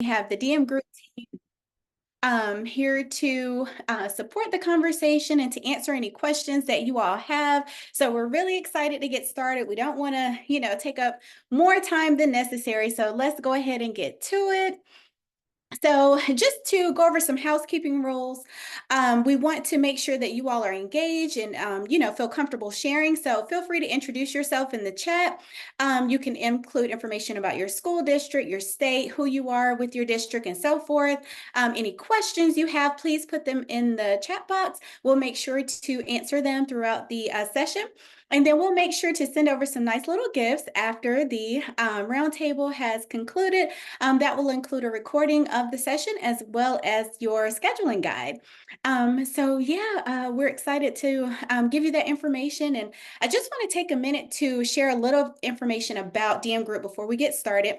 We have the DM group team here to support the conversation and to answer any questions that you all have. So we're really excited to get started. We don't want to, take up more time than necessary. So let's go ahead and get to it. So just to go over some housekeeping rules, we want to make sure that you all are engaged and, feel comfortable sharing. So feel free to introduce yourself in the chat. You can include information about your school district, your state, who you are with your district, and so forth. Any questions you have, please put them in the chat box. We'll make sure to answer them throughout the session. And then we'll make sure to send over some nice little gifts after the roundtable has concluded. That will include a recording of the session as well as your scheduling guide. We're excited to give you that information. And I just want to take a minute to share a little information about DM Group before we get started.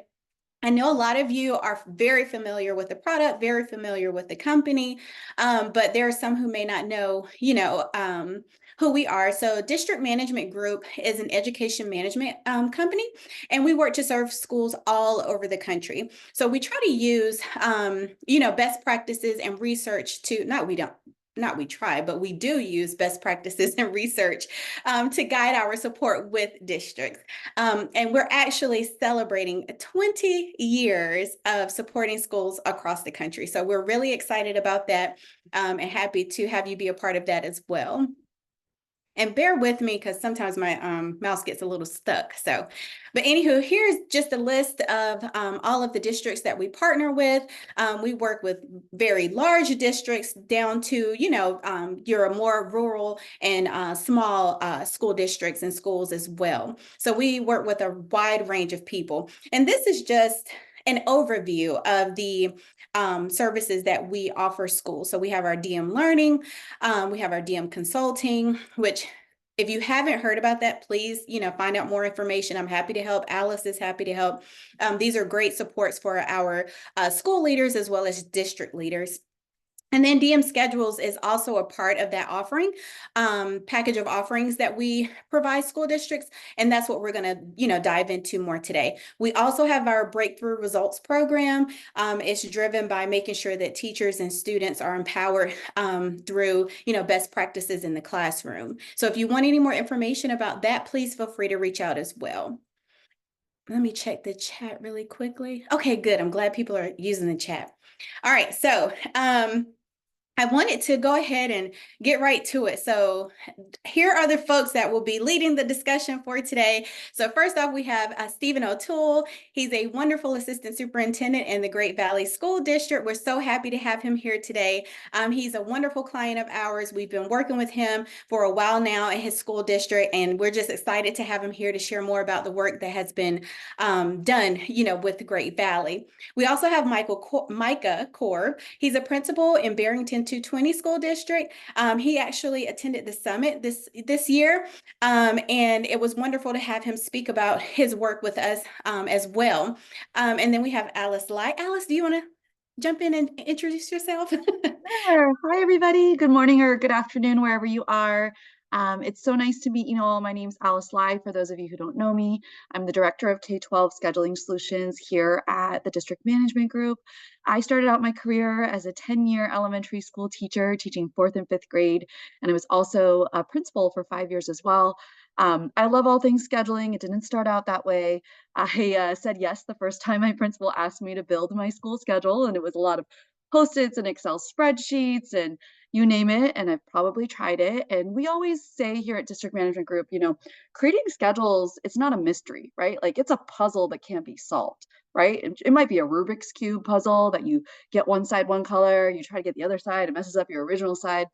I know a lot of you are very familiar with the product, very familiar with the company, but there are some who may not know, who we are. So District Management Group is an education management company, and we work to serve schools all over the country. So we try to use, best practices and research but we do use best practices and research to guide our support with districts. And we're actually celebrating 20 years of supporting schools across the country. So we're really excited about that and happy to have you be a part of that as well. And bear with me because sometimes my mouse gets a little stuck. But anywho, here's just a list of all of the districts that we partner with. We work with very large districts down to, your more rural and small school districts and schools as well. So we work with a wide range of people. And this is just an overview of the services that we offer schools. So we have our DM learning, we have our DM consulting, which if you haven't heard about that, please, find out more information. I'm happy to help. Alice is happy to help. These are great supports for our school leaders as well as district leaders. And then DMSchedules is also a part of that offering, package of offerings that we provide school districts. And that's what we're going to, dive into more today. We also have our Breakthrough Results program. It's driven by making sure that teachers and students are empowered through, best practices in the classroom. So if you want any more information about that, please feel free to reach out as well. Let me check the chat really quickly. Okay, good. I'm glad people are using the chat. All right, so I wanted to go ahead and get right to it. So here are the folks that will be leading the discussion for today. So first off, we have Stephen O'Toole. He's a wonderful assistant superintendent in the Great Valley School District. We're so happy to have him here today. He's a wonderful client of ours. We've been working with him for a while now in his school district, and we're just excited to have him here to share more about the work that has been done, with the Great Valley. We also have Micah Korb. He's a principal in Barrington 220 School District. He actually attended the summit this year, and it was wonderful to have him speak about his work with us as well. And then we have Alice Lai. Alice, do you want to jump in and introduce yourself? Sure. Hi, everybody. Good morning or good afternoon, wherever you are. It's so nice to meet you all. My name's Alice Lai. For those of you who don't know me, I'm the Director of K-12 Scheduling Solutions here at the District Management Group. I started out my career as a 10-year elementary school teacher teaching 4th and 5th grade, and I was also a principal for 5 years as well. I love all things scheduling. It didn't start out that way. I said yes the first time my principal asked me to build my school schedule, and it was a lot of Post-its and Excel spreadsheets and you name it, and I've probably tried it. And we always say here at District Management Group, creating schedules, it's not a mystery, right? Like it's a puzzle that can't be solved, right? It might be a Rubik's Cube puzzle that you get one side one color, you try to get the other side, it messes up your original side.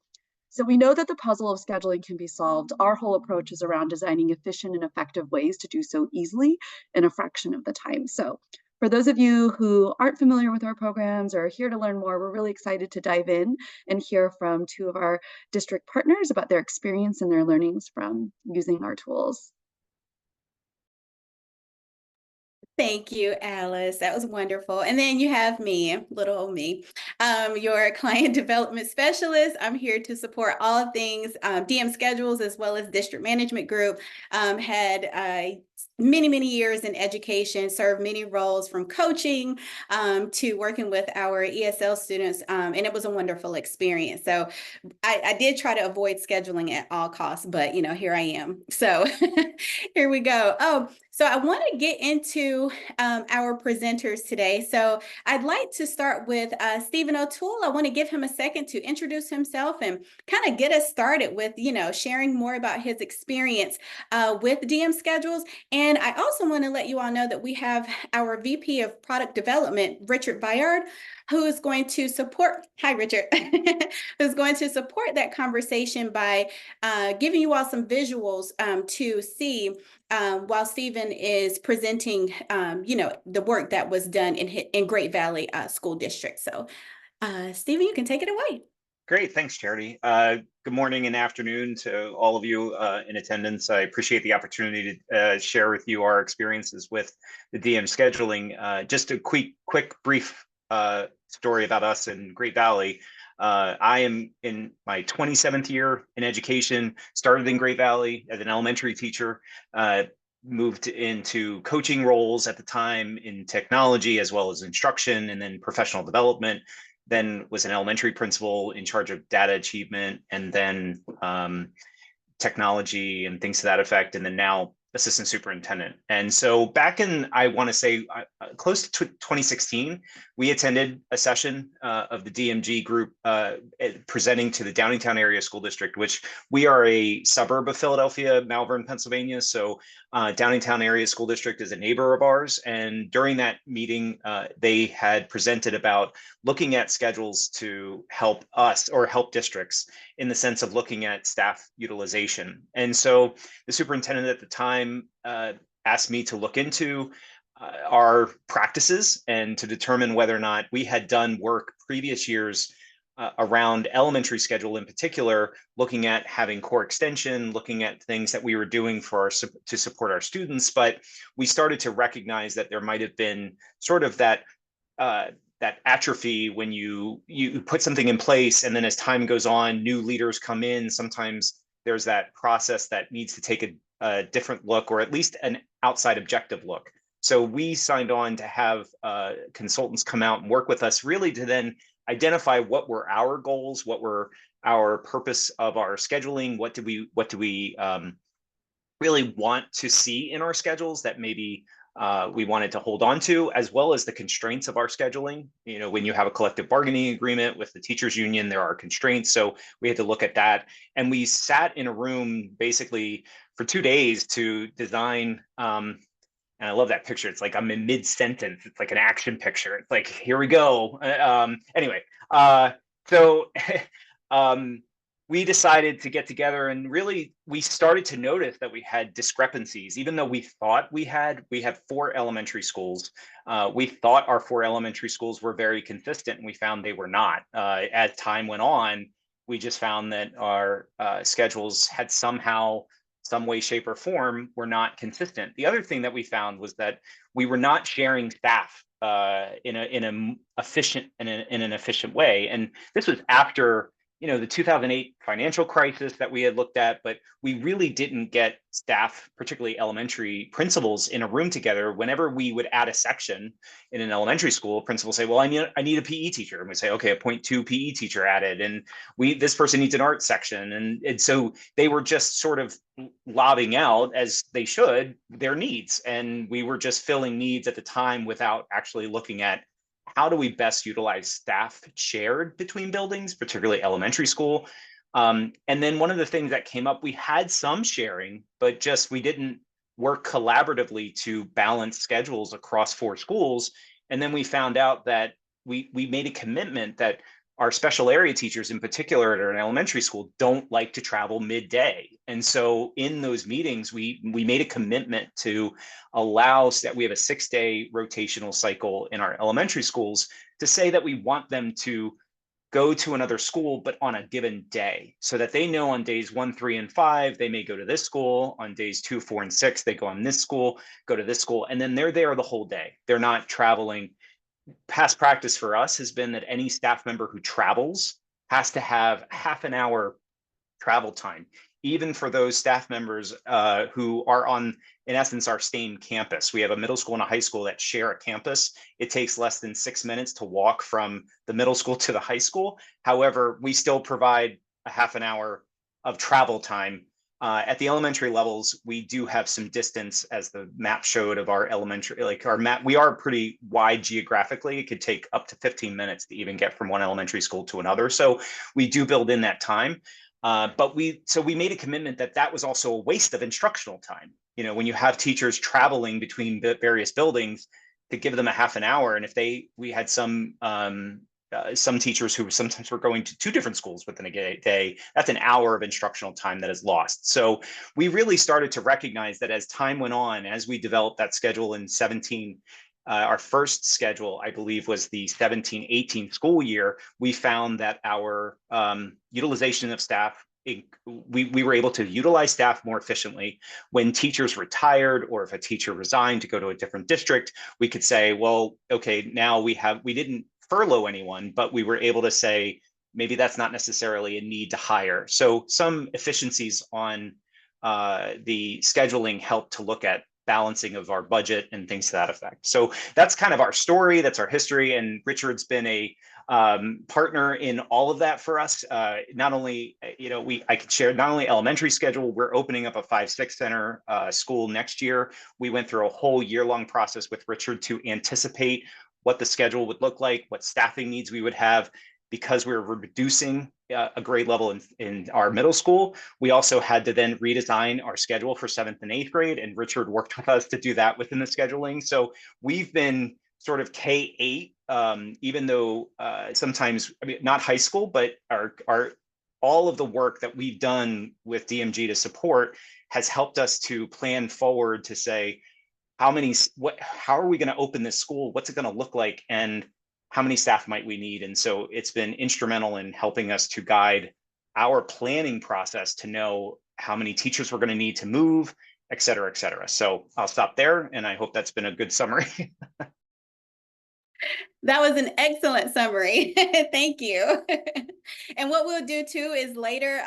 So we know that the puzzle of scheduling can be solved. Our whole approach is around designing efficient and effective ways to do so easily in a fraction of the time. So for those of you who aren't familiar with our programs or are here to learn more, we're really excited to dive in and hear from two of our district partners about their experience and their learnings from using our tools. Thank you, Alice. That was wonderful. And then you have me, little old me, your client development specialist. I'm here to support all things DMSchedules as well as District Management Group. Had many years in education, served many roles from coaching to working with our ESL students, and it was a wonderful experience. So I did try to avoid scheduling at all costs, but here I am. So here we go. Oh, so I want to get into our presenters today. So I'd like to start with Stephen O'Toole. I want to give him a second to introduce himself and kind of get us started with, sharing more about his experience with DM schedules. And I also want to let you all know that we have our VP of Product Development, Richard Bayard, who is going to support, hi, Richard, who's going to support that conversation by giving you all some visuals to see while Stephen is presenting, the work that was done in Great Valley School District. So, Stephen, you can take it away. Great, thanks, Charity. Good morning and afternoon to all of you in attendance. I appreciate the opportunity to share with you our experiences with the DM scheduling. Just a quick, brief story about us in Great Valley. I am in my 27th year in education, started in Great Valley as an elementary teacher, moved into coaching roles at the time in technology as well as instruction and then professional development. Then was an elementary principal in charge of data achievement and then technology and things to that effect. And then now assistant superintendent. And so back in, I want to say close to 2016, we attended a session of the DMG group presenting to the Downingtown Area School District, which we are a suburb of Philadelphia, Malvern, Pennsylvania. So Downingtown Area School District is a neighbor of ours. And during that meeting, they had presented about looking at schedules to help us or help districts in the sense of looking at staff utilization. And so the superintendent at the time asked me to look into our practices and to determine whether or not we had done work previous years around elementary schedule in particular, looking at having core extension, looking at things that we were doing to support our students. But we started to recognize that there might have been sort of that atrophy when you put something in place, and then as time goes on, new leaders come in. Sometimes there's that process that needs to take a different look, or at least an outside objective look. So we signed on to have consultants come out and work with us, really to then identify what were our goals, what were our purpose of our scheduling, what do we really want to see in our schedules that maybe we wanted to hold on to, as well as the constraints of our scheduling. When you have a collective bargaining agreement with the teachers union, there are constraints. So we had to look at that. And we sat in a room basically for 2 days to design, and I love that picture. It's like I'm in mid-sentence. It's like an action picture. It's like, here we go. Anyway, so we decided to get together, and really we started to notice that we had discrepancies. Even though we thought we had 4 elementary schools, we thought our 4 elementary schools were very consistent, and we found they were not. As time went on, we just found that our schedules had somehow, some way, shape, or form, were not consistent. The other thing that we found was that we were not sharing staff in an efficient way. And this was after the 2008 financial crisis that we had looked at, but we really didn't get staff, particularly elementary principals, in a room together. Whenever we would add a section in an elementary school, principals say, well, I need a PE teacher. And we say, okay, a 0.2 PE teacher added. And this person needs an art section. And so they were just sort of lobbing out, as they should, their needs. And we were just filling needs at the time without actually looking at how do we best utilize staff shared between buildings, particularly elementary school. And then one of the things that came up, we had some sharing, but just we didn't work collaboratively to balance schedules across 4 schools. And then we found out that we made a commitment that our special area teachers in particular at an elementary school don't like to travel midday. And so in those meetings, we made a commitment to allow that we have a 6-day rotational cycle in our elementary schools, to say that we want them to go to another school, but on a given day, so that they know on days 1, 3, and 5, they may go to this school. On days 2, 4, and 6, they go on this school, go to this school, and then they're there the whole day. They're not traveling. Past practice for us has been that any staff member who travels has to have half an hour travel time, even for those staff members who are on, in essence, our same campus. We have a middle school and a high school that share a campus. It takes less than 6 minutes to walk from the middle school to the high school. However, we still provide a half an hour of travel time. At the elementary levels, we do have some distance, as the map showed, of our elementary, like our map, we are pretty wide geographically. It could take up to 15 minutes to even get from one elementary school to another. So we do build in that time. But we made a commitment that that was also a waste of instructional time. You know, when you have teachers traveling between the various buildings, to give them a half an hour. And if we had some teachers who sometimes were going to 2 different schools within a day, that's an hour of instructional time that is lost. So we really started to recognize that as time went on, as we developed that schedule in 17, our first schedule, I believe, was the 17-18 school year, we found that our utilization of staff, we were able to utilize staff more efficiently. When teachers retired, or if a teacher resigned to go to a different district, we could say, well, okay, now we didn't furlough anyone, but we were able to say, maybe that's not necessarily a need to hire. So some efficiencies on the scheduling helped to look at balancing of our budget and things to that effect. So that's kind of our story, that's our history. And Richard's been a partner in all of that for us. Not only, I could share not only elementary schedule, we're opening up a 5-6 center school next year. We went through a whole year-long process with Richard to anticipate what the schedule would look like, what staffing needs we would have, because we were reducing a grade level in our middle school. We also had to then redesign our schedule for 7th and 8th grade, and Richard worked with us to do that within the scheduling. So we've been sort of K-8, even though sometimes, I mean, not high school, but all of the work that we've done with DMG to support has helped us to plan forward to say, how are we going to open this school? What's it going to look like? And how many staff might we need? And so it's been instrumental in helping us to guide our planning process to know how many teachers we're going to need to move, et cetera, et cetera. So I'll stop there, and I hope that's been a good summary. That was an excellent summary. Thank you. And what we'll do too is later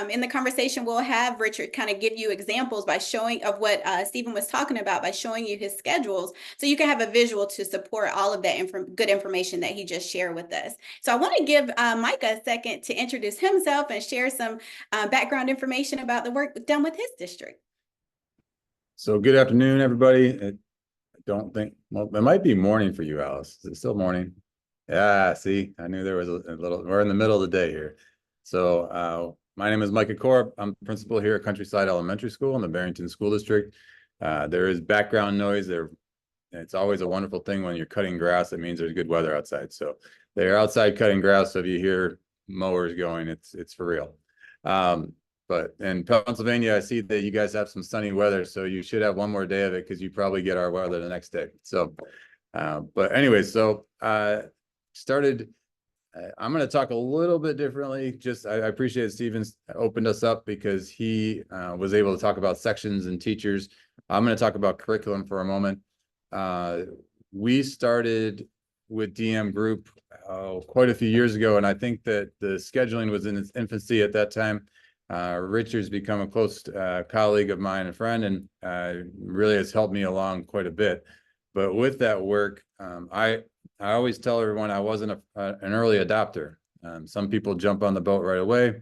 in the conversation, we'll have Richard kind of give you examples by showing of what Stephen was talking about, by showing you his schedules, so you can have a visual to support all of that good information that he just shared with us. So I want to give Micah a second to introduce himself and share some background information about the work done with his district. So good afternoon, everybody. Don't think, well, it might be morning for you, Alice. Is it still morning? Yeah, see, I knew there was a little, we're in the middle of the day here. So my name is Micah Korb. I'm principal here at Countryside Elementary School in the Barrington School District. There is background noise there. It's always a wonderful thing when you're cutting grass. It means there's good weather outside. So they're outside cutting grass. So if you hear mowers going, it's for real. But in Pennsylvania, I see that you guys have some sunny weather, so you should have one more day of it, because you probably get our weather the next day. So, but anyway, so I'm going to talk a little bit differently. I appreciate Stephen's opened us up, because he was able to talk about sections and teachers. I'm going to talk about curriculum for a moment. We started with DM Group quite a few years ago, and I think that the scheduling was in its infancy at that time. Richard's become a close colleague of mine, a friend, and really has helped me along quite a bit. But with that work, I always tell everyone I wasn't an early adopter. Some people jump on the boat right away.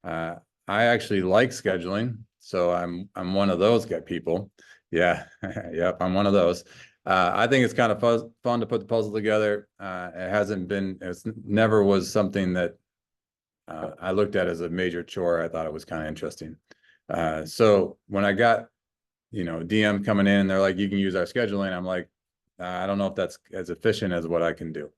I actually like scheduling, so I'm one of those people. Yeah, yep, I'm one of those. I think it's kind of fun to put the puzzle together. It never was something that I looked at as a major chore. I thought it was kind of interesting. So when I got, DM coming in, they're like, you can use our scheduling. I'm like, I don't know if that's as efficient as what I can do.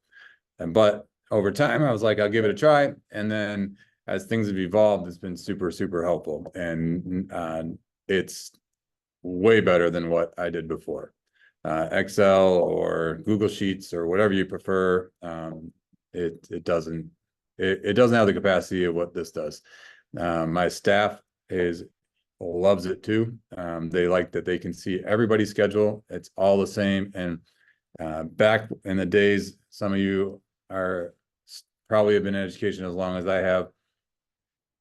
But over time, I was like, I'll give it a try. And then as things have evolved, it's been super, super helpful. And it's way better than what I did before. Excel or Google Sheets or whatever you prefer, it doesn't have the capacity of what this does. My staff loves it too. They like that they can see everybody's schedule. It's all the same. And back in the days, some of you probably have been in education as long as I have.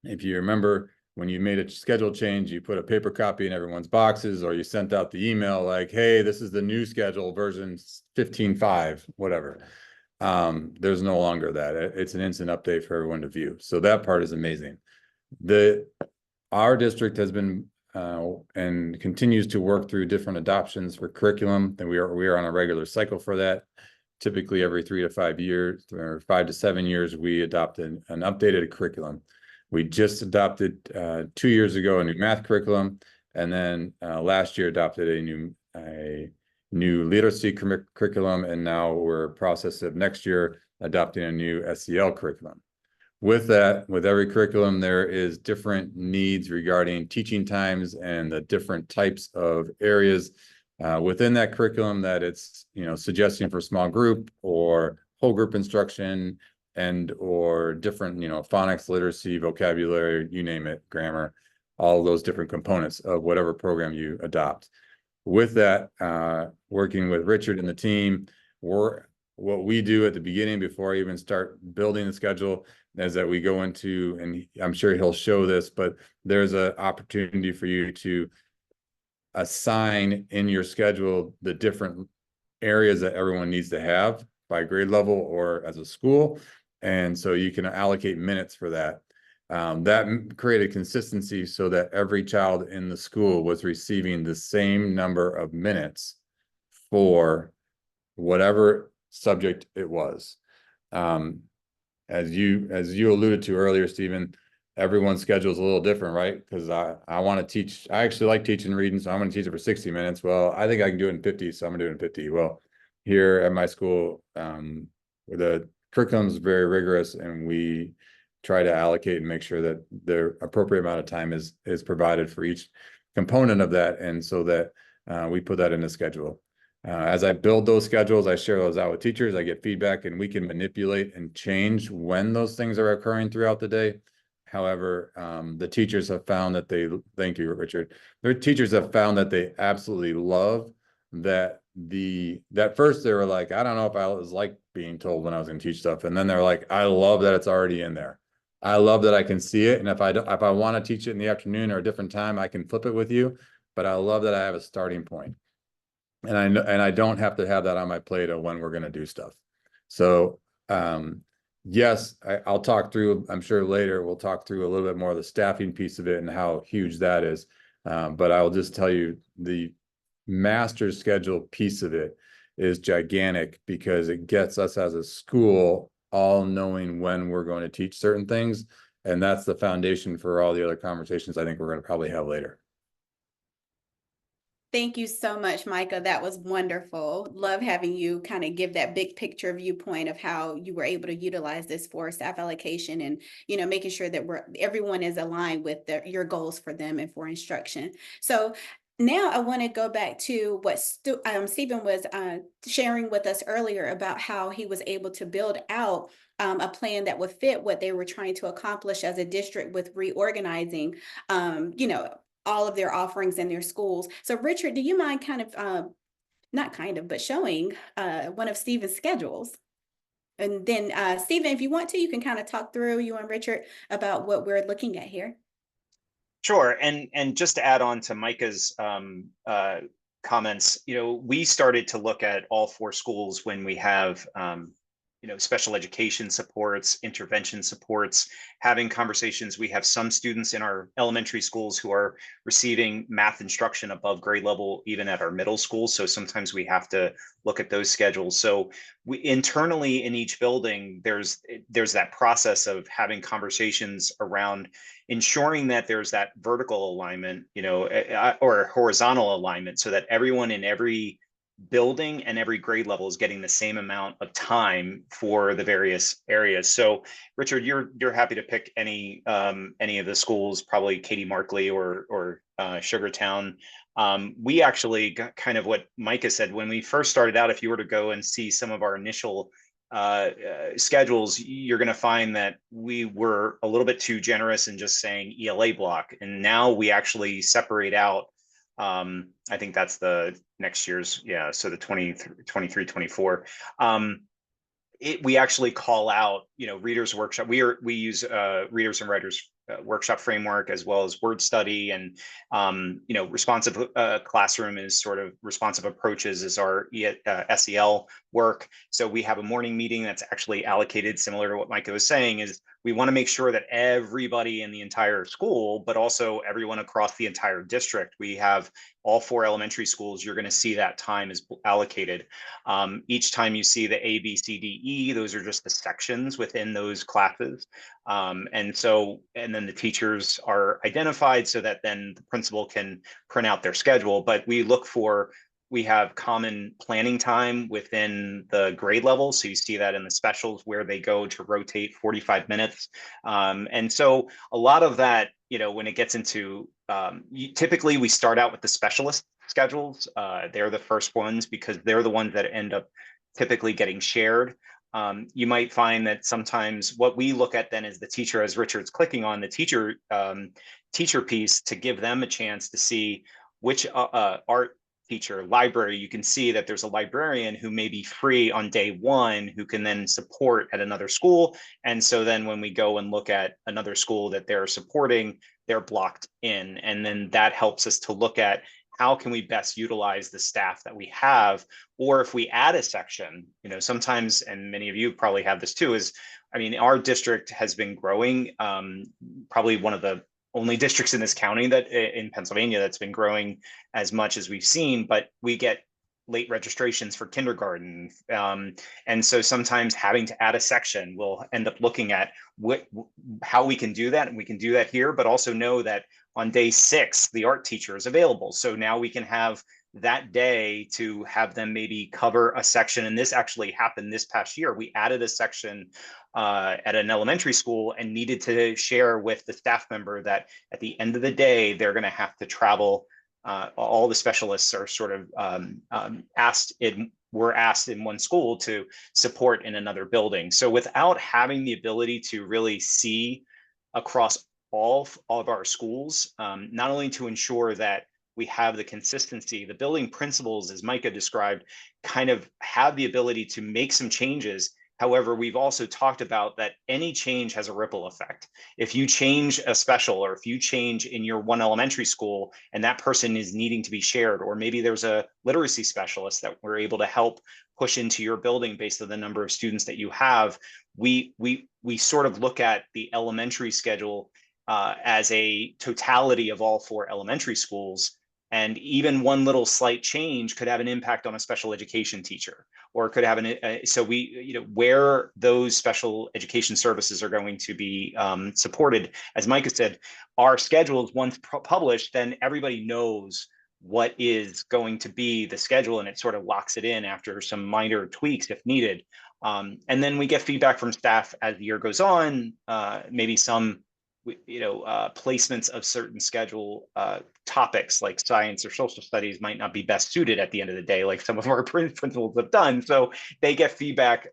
If you remember, when you made a schedule change, you put a paper copy in everyone's boxes, or you sent out the email like, hey, this is the new schedule version 15.5, whatever. There's no longer that. It's an instant update for everyone to view. So that part is amazing. Our district has been and continues to work through different adoptions for curriculum, and we are on a regular cycle for that. Typically every 3 to 5 years, or 5 to 7 years, we adopt an updated curriculum. We just adopted 2 years ago a new math curriculum, and then last year adopted a new literacy curriculum, and now we're in the process of next year adopting a new SEL curriculum. With that, with every curriculum, there is different needs regarding teaching times and the different types of areas within that curriculum that it's, suggesting for small group or whole group instruction and or different, phonics, literacy, vocabulary, you name it, grammar, all those different components of whatever program you adopt. With that, working with Richard and the team, what we do at the beginning before I even start building the schedule is that we go into, and I'm sure he'll show this, but there's an opportunity for you to assign in your schedule the different areas that everyone needs to have by grade level or as a school. And so you can allocate minutes for that. That created consistency so that every child in the school was receiving the same number of minutes for whatever subject it was. As you alluded to earlier, Stephen, everyone's schedule is a little different, right? Because I want to teach, I actually like teaching reading, so I'm going to teach it for 60 minutes. Well, I think I can do it in 50, so I'm going to do it in 50. Well, here at my school, the curriculum is very rigorous, and we try to allocate and make sure that the appropriate amount of time is provided for each component of that, and so that we put that in the schedule. As I build those schedules, I share those out with teachers, I get feedback, and we can manipulate and change when those things are occurring throughout the day. However, the teachers have found that thank you, Richard. Their teachers have found that they absolutely love that first they were like, I don't know if I was like being told when I was going to teach stuff. And then they're like, I love that it's already in there. I love that I can see it. And if I want to teach it in the afternoon or a different time, I can flip it with you. But I love that I have a starting point. And I don't have to have that on my plate of when we're going to do stuff. So yes, I'll talk through, I'm sure later we'll talk through a little bit more of the staffing piece of it and how huge that is. But I'll just tell you the master schedule piece of it is gigantic because it gets us as a school all knowing when we're going to teach certain things. And that's the foundation for all the other conversations I think we're going to probably have later. Thank you so much, Micah. That was wonderful. Love having you kind of give that big picture viewpoint of how you were able to utilize this for staff allocation and, making sure that everyone is aligned with your goals for them and for instruction. So now I want to go back to what Stephen was sharing with us earlier about how he was able to build out a plan that would fit what they were trying to accomplish as a district with reorganizing, all of their offerings in their schools. So Richard, do you mind but showing one of Stephen's schedules? And then Stephen, if you want to, you can kind of talk through, you and Richard, about what we're looking at here. Sure. And just to add on to Micah's comments, we started to look at all 4 schools when we have special education supports, intervention supports, having conversations. We have some students in our elementary schools who are receiving math instruction above grade level, even at our middle school. So sometimes we have to look at those schedules. So we internally in each building, there's that process of having conversations around ensuring that there's that vertical alignment, or horizontal alignment, so that everyone in every building and every grade level is getting the same amount of time for the various areas. So Richard, you're happy to pick any of the schools, probably Katie Markley or Sugartown. We actually got kind of what Micah said when we first started out. If you were to go and see some of our initial schedules, you're going to find that we were a little bit too generous in just saying ELA block, and now we actually separate out. I think that's the next year's, so the 23-24. We actually call out, readers workshop. We use readers and writers workshop framework, as well as word study, and responsive classroom is sort of responsive approaches is our SEL work. So we have a morning meeting that's actually allocated, similar to what Micah was saying, is we want to make sure that everybody in the entire school, but also everyone across the entire district, we have all 4 elementary schools, you're going to see that time is allocated. Each time you see the A, B, C, D, E, those are just the sections within those classes. And then the teachers are identified so that then the principal can print out their schedule. But we have common planning time within the grade level. So you see that in the specials where they go to rotate 45 minutes. And so a lot of that, when it gets into, typically we start out with the specialist schedules. They're the first ones because they're the ones that end up typically getting shared. You might find that sometimes what we look at then is the teacher, as Richard's clicking on the teacher piece, to give them a chance to see which art teacher, library. You can see that there's a librarian who may be free on day 1 who can then support at another school. And so then when we go and look at another school that they're supporting, they're blocked in. And then that helps us to look at how can we best utilize the staff that we have, or if we add a section, sometimes, and many of you probably have this too, our district has been growing, probably one of the only districts in this county in Pennsylvania that's been growing as much as we've seen, but we get late registrations for kindergarten. And so sometimes having to add a section, we'll end up looking at how we can do that. And we can do that here, but also know that on day 6, the art teacher is available. So now we can have that day to have them maybe cover a section. And this actually happened this past year. We added a section at an elementary school and needed to share with the staff member that at the end of the day, they're going to have to travel. All the specialists are sort of were asked in one school to support in another building. So without having the ability to really see across all of our schools, not only to ensure that we have the consistency, the building principals, as Micah described, kind of have the ability to make some changes. However, we've also talked about that any change has a ripple effect. If you change a special, or if you change in your one elementary school and that person is needing to be shared, or maybe there's a literacy specialist that we're able to help push into your building based on the number of students that you have, we sort of look at the elementary schedule as a totality of all 4 elementary schools. And even one little slight change could have an impact on a special education teacher, or could have so we, where those special education services are going to be supported. As Micah said, our schedules, once published, then everybody knows what is going to be the schedule, and it sort of locks it in after some minor tweaks if needed. And then we get feedback from staff as the year goes on, maybe some placements of certain schedule topics like science or social studies might not be best suited at the end of the day, like some of our principals have done. So they get feedback,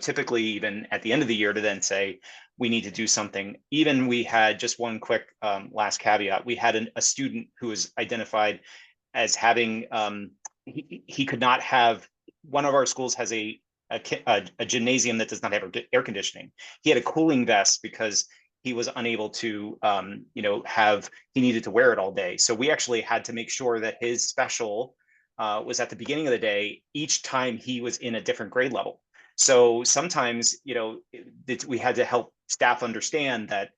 typically even at the end of the year, to then say, we need to do something. Even we had just one quick last caveat. We had a student who was identified as having, he could not have, one of our schools has a gymnasium that does not have air conditioning. He had a cooling vest because he was unable to, he needed to wear it all day. So we actually had to make sure that his special was at the beginning of the day, each time he was in a different grade level. So sometimes, we had to help staff understand that,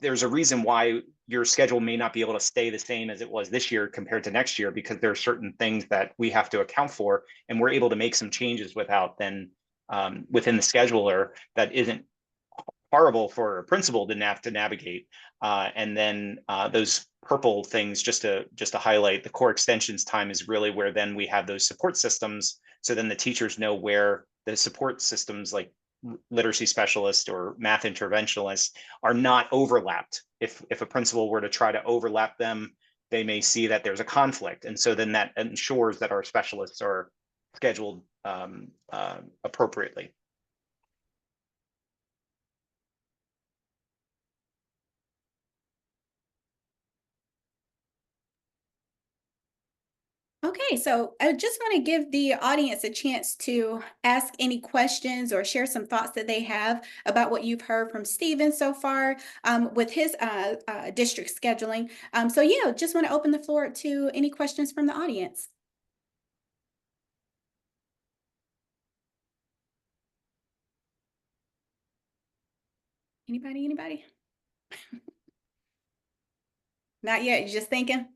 there's a reason why your schedule may not be able to stay the same as it was this year compared to next year, because there are certain things that we have to account for, and we're able to make some changes without then within the scheduler that isn't horrible for a principal to have to navigate. And then those purple things, just to highlight, the core extensions time is really where then we have those support systems. So then the teachers know where the support systems like literacy specialists or math interventionalists are not overlapped. If a principal were to try to overlap them, they may see that there's a conflict. And so then that ensures that our specialists are scheduled appropriately. Okay, so I just want to give the audience a chance to ask any questions or share some thoughts that they have about what you've heard from Stephen so far with his district scheduling. So yeah, just want to open the floor to any questions from the audience. Anybody? Not yet, you just thinking?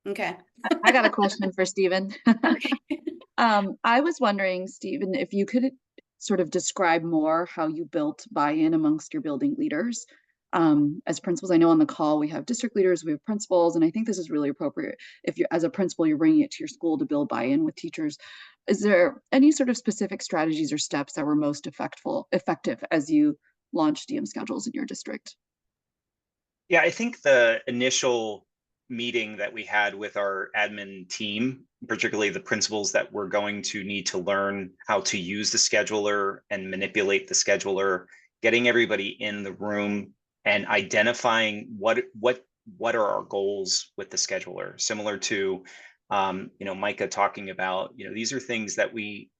Okay. I got a question for Stephen. Okay. I was wondering, Stephen, if you could sort of describe more how you built buy-in amongst your building leaders. As principals, I know on the call we have district leaders, we have principals, and I think this is really appropriate. If you're, as a principal, you're bringing it to your school to build buy-in with teachers. Is there any sort of specific strategies or steps that were most effective as you launched DM schedules in your district? Yeah, I think the initial meeting that we had with our admin team, particularly the principals that were going to need to learn how to use the scheduler and manipulate the scheduler, getting everybody in the room and identifying what are our goals with the scheduler, similar to Micah talking about, these are things that we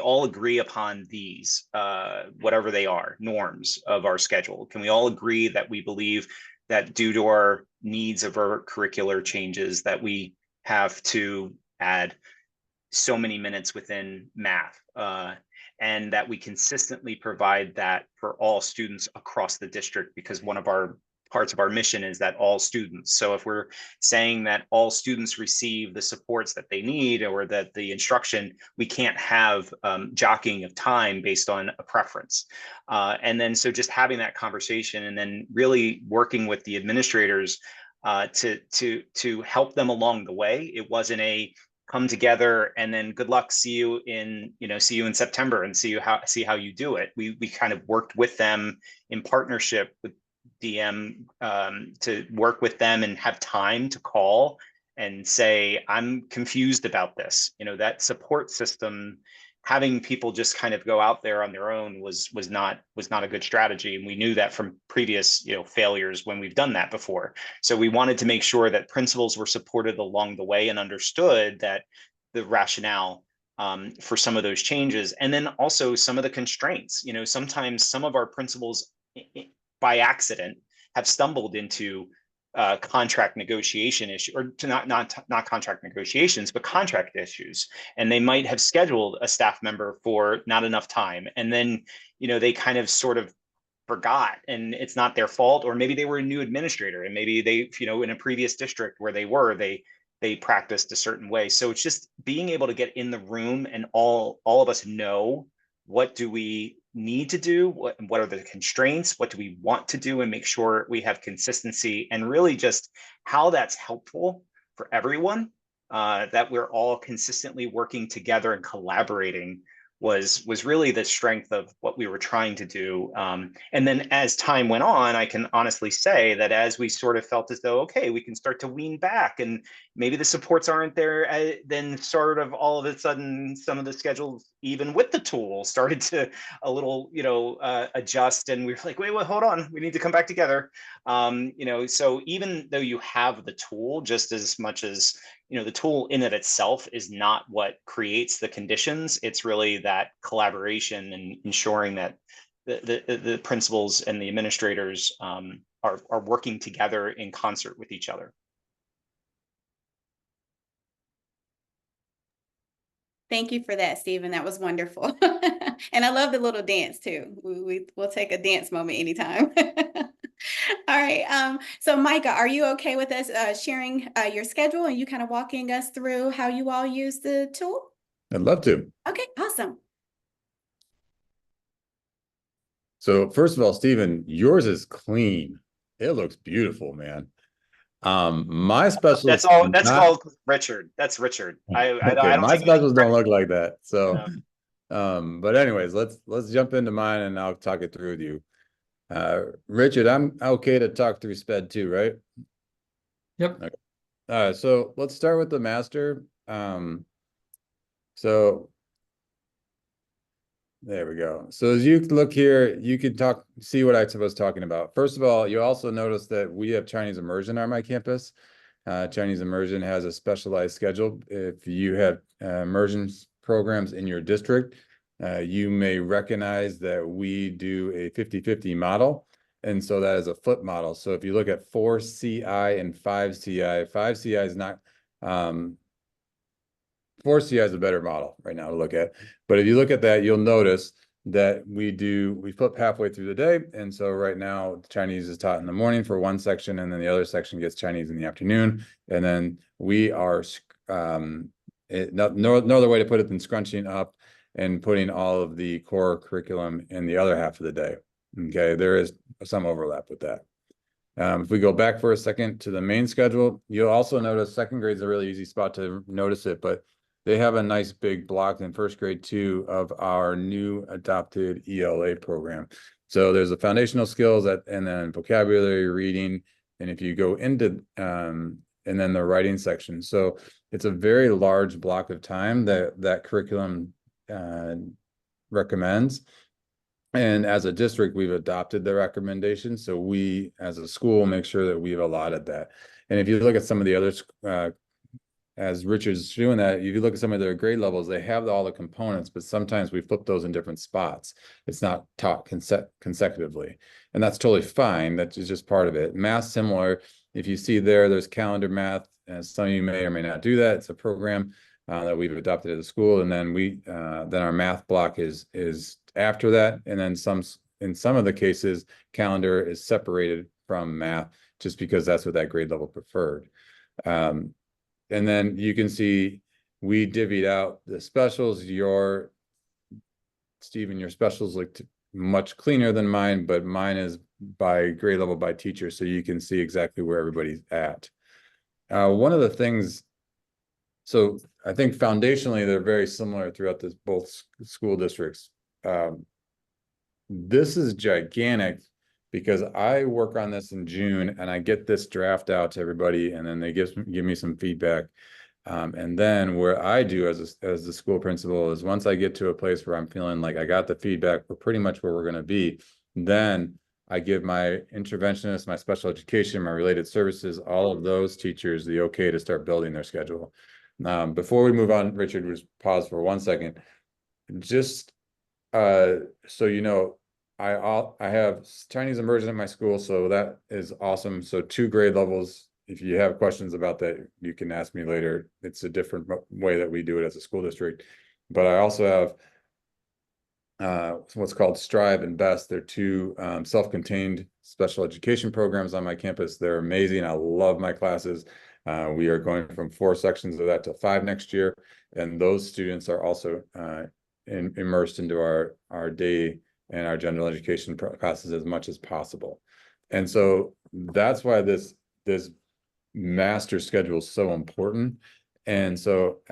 all agree upon these, whatever they are, norms of our schedule? Can we all agree that we believe that due to our needs of our curricular changes that we have to add so many minutes within math, and that we consistently provide that for all students across the district, because one of our parts of our mission is that all students. So if we're saying that all students receive the supports that they need, or that the instruction, we can't have jockeying of time based on a preference. And then so just having that conversation, and then really working with the administrators to help them along the way. It wasn't a come together and then good luck, see you in September and see how you do it. We kind of worked with them in partnership with DM to work with them and have time to call and say, I'm confused about this. That support system, having people just kind of go out there on their own was not a good strategy. And we knew that from previous failures when we've done that before. So we wanted to make sure that principals were supported along the way and understood that the rationale for some of those changes, and then also some of the constraints. Sometimes some of our principals by accident have stumbled into contract negotiation issue, or to not contract negotiations, but contract issues. And they might have scheduled a staff member for not enough time. And then, they kind of sort of forgot, and it's not their fault. Or maybe they were a new administrator, and maybe they, in a previous district where they practiced a certain way. So it's just being able to get in the room and all of us know, what do we need to do? What are the constraints? What do we want to do? And make sure we have consistency, and really just how that's helpful for everyone, that we're all consistently working together and collaborating was really the strength of what we were trying to do. And then as time went on, I can honestly say that as we sort of felt as though, okay, we can start to wean back and maybe the supports aren't there, then sort of all of a sudden, some of the schedules, even with the tool, started to a little, adjust. And we were like, wait, hold on, we need to come back together. So even though you have the tool, just as much as, the tool in of itself is not what creates the conditions, it's really that collaboration and ensuring that the principals and the administrators are working together in concert with each other. Thank you for that, Stephen. That was wonderful. And I love the little dance too. We'll take a dance moment anytime. All right. So Micah, are you okay with us sharing your schedule and you kind of walking us through how you all use the tool? I'd love to. Okay, awesome. So first of all, Stephen, yours is clean. It looks beautiful, man. My specials. That's called Richard. That's Richard. Okay, I don't my specials don't look like that. So, no. But anyways, let's jump into mine and I'll talk it through with you. Richard, I'm okay to talk through SPED too, right? Yep. Okay. All right, so let's start with the master. So there we go. So as you look here, you can see what I was talking about. First of all, you also notice that we have Chinese immersion on my campus. Chinese immersion has a specialized schedule. If you have immersion programs in your district, you may recognize that we do a 50-50 model. And so that is a flip model. So if you look at 4 CI and 5 CI, 5 CI is not, 4 CI is a better model right now to look at. But if you look at that, you'll notice that we flip halfway through the day. And so right now, Chinese is taught in the morning for one section, and then the other section gets Chinese in the afternoon. And then we are, no other way to put it than scrunching up and putting all of the core curriculum in the other half of the day. Okay, there is some overlap with that. If we go back for a second to the main schedule, you'll also notice second grade is a really easy spot to notice it, but they have a nice big block in first grade too of our new adopted ELA program. So there's the foundational skills and then vocabulary, reading, and if you go into and then the writing section. So it's a very large block of time that curriculum recommends. And as a district, we've adopted the recommendation. So we, as a school, make sure that we've allotted that. And if you look at some of the other, as Richard's doing that, if you look at some of their grade levels, they have all the components, but sometimes we flip those in different spots. It's not taught consecutively. And that's totally fine. That's just part of it. Math, similar. If you see there's calendar math. Some of you may or may not do that. It's a program that we've adopted at the school. And then then our math block is after that. And then in some of the cases, calendar is separated from math just because that's what that grade level preferred. And then you can see we divvied out the specials. Stephen, your specials look much cleaner than mine, but mine is by grade level by teacher. So you can see exactly where everybody's at. One of the things, so I think foundationally, they're very similar throughout both school districts. This is gigantic because I work on this in June and I get this draft out to everybody, and then they give me some feedback. And then what I do as the school principal is once I get to a place where I'm feeling like I got the feedback for pretty much where we're going to be, then I give my interventionists, my special education, my related services, all of those teachers the okay to start building their schedule. Before we move on, Richard, just pause for 1 second. Just so you know, I have Chinese immersion at my school, so that is awesome. So 2 grade levels. If you have questions about that, you can ask me later. It's a different way that we do it as a school district. But I also have what's called Strive and Best. They're 2 self-contained special education programs on my campus. They're amazing. I love my classes. We are going from 4 sections of that to 5 next year. And those students are also immersed into our day and our general education classes as much as possible. And so that's why this master schedule is so important. And so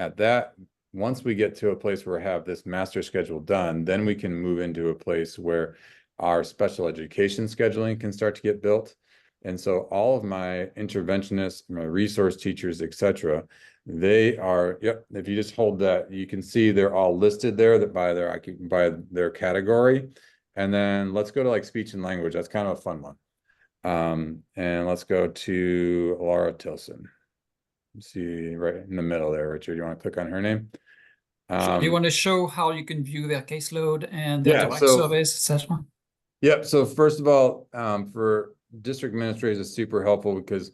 once we get to a place where we have this master schedule done, then we can move into a place where our special education scheduling can start to get built. And so all of my interventionists, my resource teachers, etc., they are, if you just hold that, you can see they're all listed there by their category. And then let's go to like speech and language. That's kind of a fun one. And let's go to Laura Tilson. Let's see right in the middle there, Richard. You want to click on her name? So you want to show how you can view their caseload and their direct surveys, etc.? Yep. So first of all, for district administrators, it's super helpful because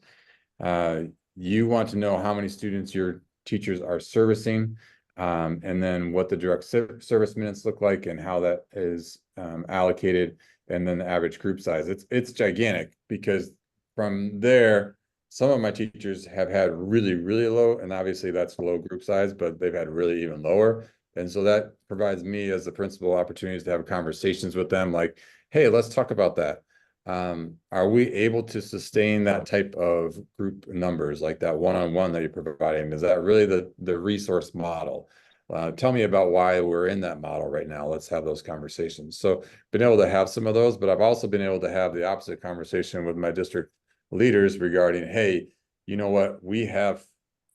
you want to know how many students your teachers are servicing, and then what the direct service minutes look like and how that is allocated, and then the average group size. It's gigantic because from there, some of my teachers have had really, really low, and obviously that's low group size, but they've had really even lower. And so that provides me as the principal opportunities to have conversations with them like, hey, let's talk about that. Are we able to sustain that type of group numbers, like that one-on-one that you're providing? Is that really the resource model? Tell me about why we're in that model right now. Let's have those conversations. So been able to have some of those, but I've also been able to have the opposite conversation with my district leaders regarding, hey, you know what, we have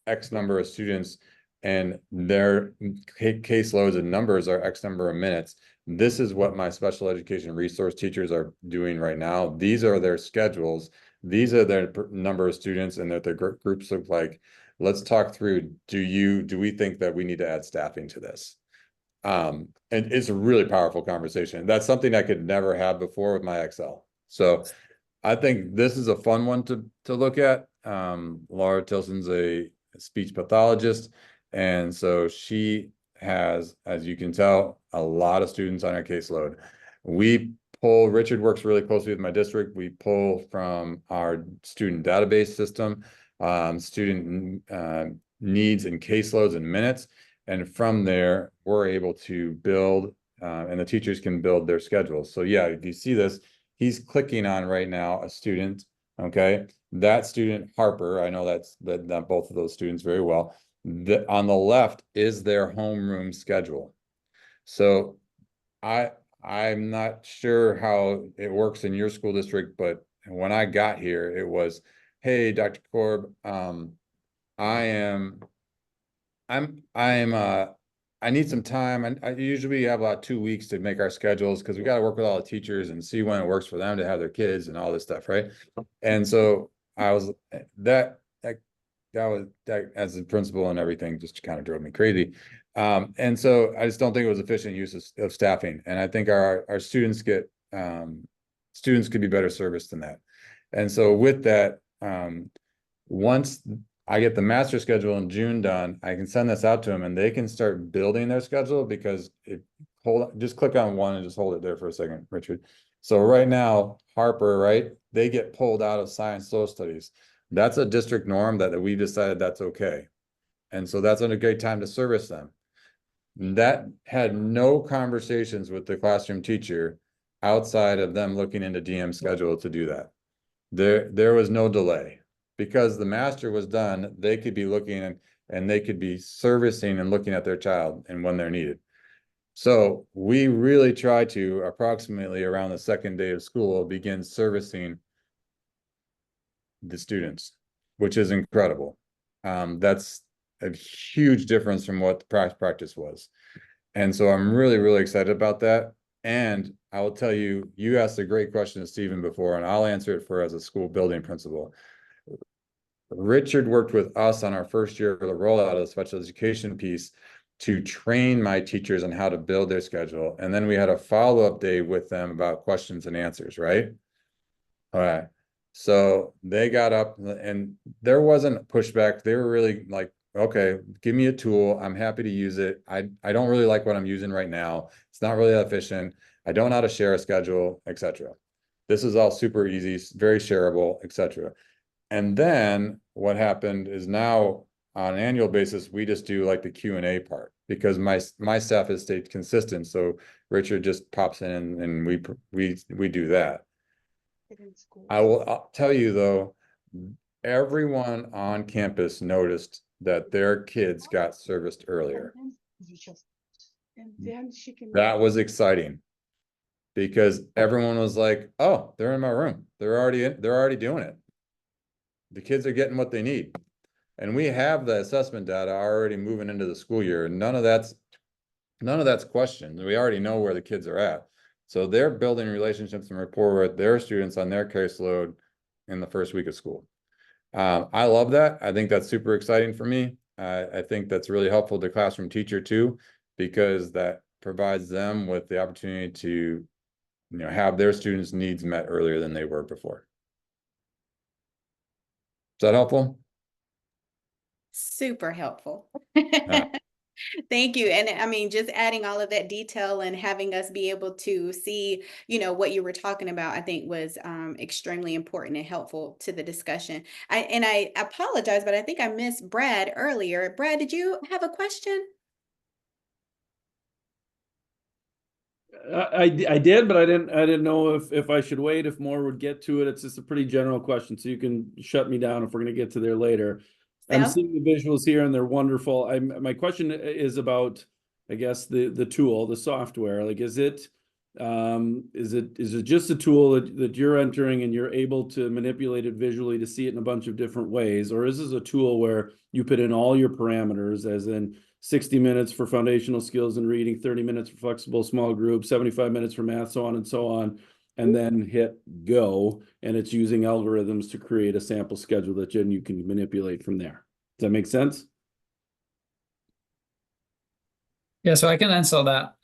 X number of students and their caseloads and numbers are X number of minutes. This is what my special education resource teachers are doing right now. These are their schedules. these are their number of students and that their groups look like. Let's talk through, do we think that we need to add staffing to this? And it's a really powerful conversation. That's something I could never have before with my Excel. So I think this is a fun one to look at. Laura Tilson's a speech pathologist, and so she has, as you can tell, a lot of students on our caseload. Richard works really closely with my district. We pull from our student database system, student needs and caseloads and minutes. And from there, we're able to build, and the teachers can build their schedules. So yeah, if you see this, he's clicking on right now a student, okay? That student, Harper, I know that both of those students very well. On the left is their homeroom schedule. So I'm not sure how it works in your school district, but when I got here, it was, hey, Dr. Korb, I need some time. I usually have about 2 weeks to make our schedules because we got to work with all the teachers and see when it works for them to have their kids and all this stuff, right? And so I was that as a principal and everything just kind of drove me crazy. And so I just don't think it was efficient use of staffing. And I think our students could be better serviced than that. And so with that, once I get the master schedule in June done, I can send this out to them and they can start building their schedule because just click on one and just hold it there for a second, Richard. So right now, Harper, right, they get pulled out of science social studies. That's a district norm that we decided that's okay. And so that's a great time to service them. That had no conversations with the classroom teacher outside of them looking into DM schedule to do that. There was no delay. Because the master was done, they could be looking and they could be servicing and looking at their child and when they're needed. So we really try to approximately around the second day of school begin servicing the students, which is incredible. That's a huge difference from what the practice was. And so I'm really, really excited about that. And I will tell you, you asked a great question to Stephen before, and I'll answer it as a school building principal. Richard worked with us on our first year of the rollout of the special education piece to train my teachers on how to build their schedule. And then we had a follow-up day with them about questions and answers, right? All right. So they got up and there wasn't pushback. They were really like, okay, give me a tool. I'm happy to use it. I don't really like what I'm using right now. It's not really that efficient. I don't know how to share a schedule, etc. This is all super easy, very shareable, etc. And then what happened is now on an annual basis, we just do like the Q&A part because my staff has stayed consistent. So Richard just pops in and we do that. I'll tell you though, everyone on campus noticed that their kids got serviced earlier. That was exciting because everyone was like, oh, they're in my room. They're already doing it. The kids are getting what they need. And we have the assessment data already moving into the school year. None of that's questioned. We already know where the kids are at. So they're building relationships and rapport with their students on their caseload in the first week of school. I love that. I think that's super exciting for me. I think that's really helpful to classroom teacher too, because that provides them with the opportunity to, have their students' needs met earlier than they were before. Is that helpful? Super helpful. Thank you. And I mean, just adding all of that detail and having us be able to see, what you were talking about, I think was extremely important and helpful to the discussion. I apologize, but I think I missed Brad earlier. Brad, did you have a question? I did, but I didn't know if I should wait, if more would get to it. It's just a pretty general question, so you can shut me down if we're going to get to there later. I'm seeing the visuals here and they're wonderful. My question is about, I guess, the tool, the software. Like, is it just a tool that you're entering and you're able to manipulate it visually to see it in a bunch of different ways? Or is this a tool where you put in all your parameters, as in 60 minutes for foundational skills and reading, 30 minutes for flexible small groups, 75 minutes for math, so on and so on. and then hit go, and it's using algorithms to create a sample schedule that then you can manipulate from there. Does that make sense? Yeah, so I can answer that.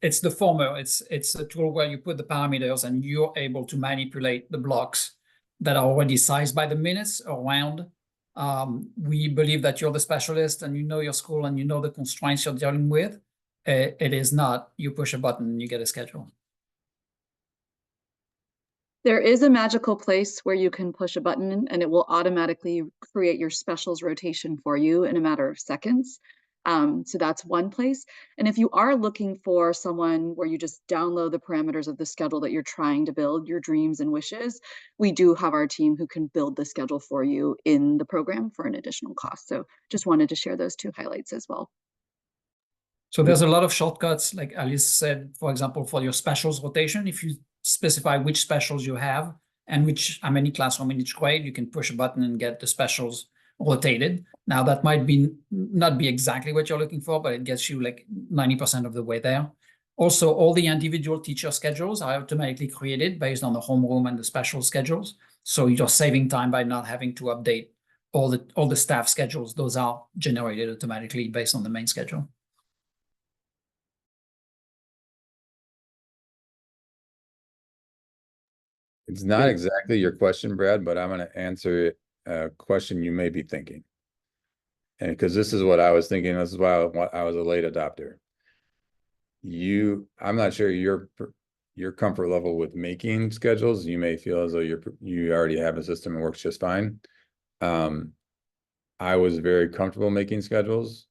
It's the former. It's a tool where you put the parameters and you're able to manipulate the blocks that are already sized by the minutes around. We believe that you're the specialist and you know your school and you know the constraints you're dealing with. It is not you push a button and you get a schedule. There is a magical place where you can push a button and it will automatically create your specials rotation for you in a matter of seconds. So that's one place. And if you are looking for someone where you just download the parameters of the schedule that you're trying to build, your dreams and wishes, we do have our team who can build the schedule for you in the program for an additional cost. So just wanted to share those two highlights as well. So there's a lot of shortcuts, like Alice said, for example, for your specials rotation, if you specify which specials you have and how many classroom in each grade, you can push a button and get the specials rotated. Now that might not be exactly what you're looking for, but it gets you like 90% of the way there. Also, all the individual teacher schedules are automatically created based on the homeroom and the special schedules. So you're saving time by not having to update all the staff schedules. Those are generated automatically based on the main schedule. It's not exactly your question, Brad, but I'm going to answer a question you may be thinking. And because this is what I was thinking, this is why I was a late adopter. I'm not sure your comfort level with making schedules. You may feel as though you already have a system that works just fine. I was very comfortable making schedules,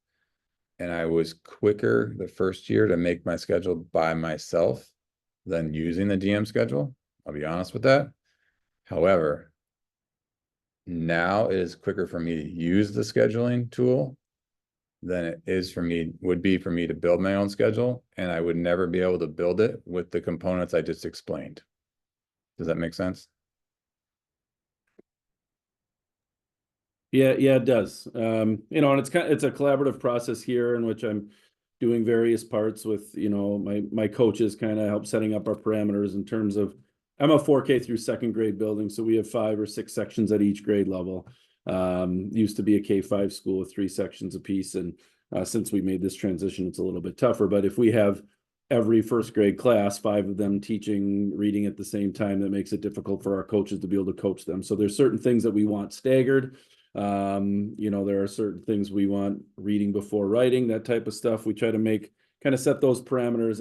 and I was quicker the first year to make my schedule by myself than using the DM schedule. I'll be honest with that. However, now it is quicker for me to use the scheduling tool than it would be for me to build my own schedule, and I would never be able to build it with the components I just explained. Does that make sense? Yeah, it does. And it's a collaborative process here in which I'm doing various parts with, my coaches kind of help setting up our parameters in terms of, I'm a 4K through second grade building, so we have 5 or 6 sections at each grade level. Used to be a K-5 school with 3 sections apiece, and since we made this transition, it's a little bit tougher. But if we have every first grade class, 5 of them teaching reading at the same time, that makes it difficult for our coaches to be able to coach them. So there's certain things that we want staggered. There are certain things we want reading before writing, that type of stuff. We try to kind of set those parameters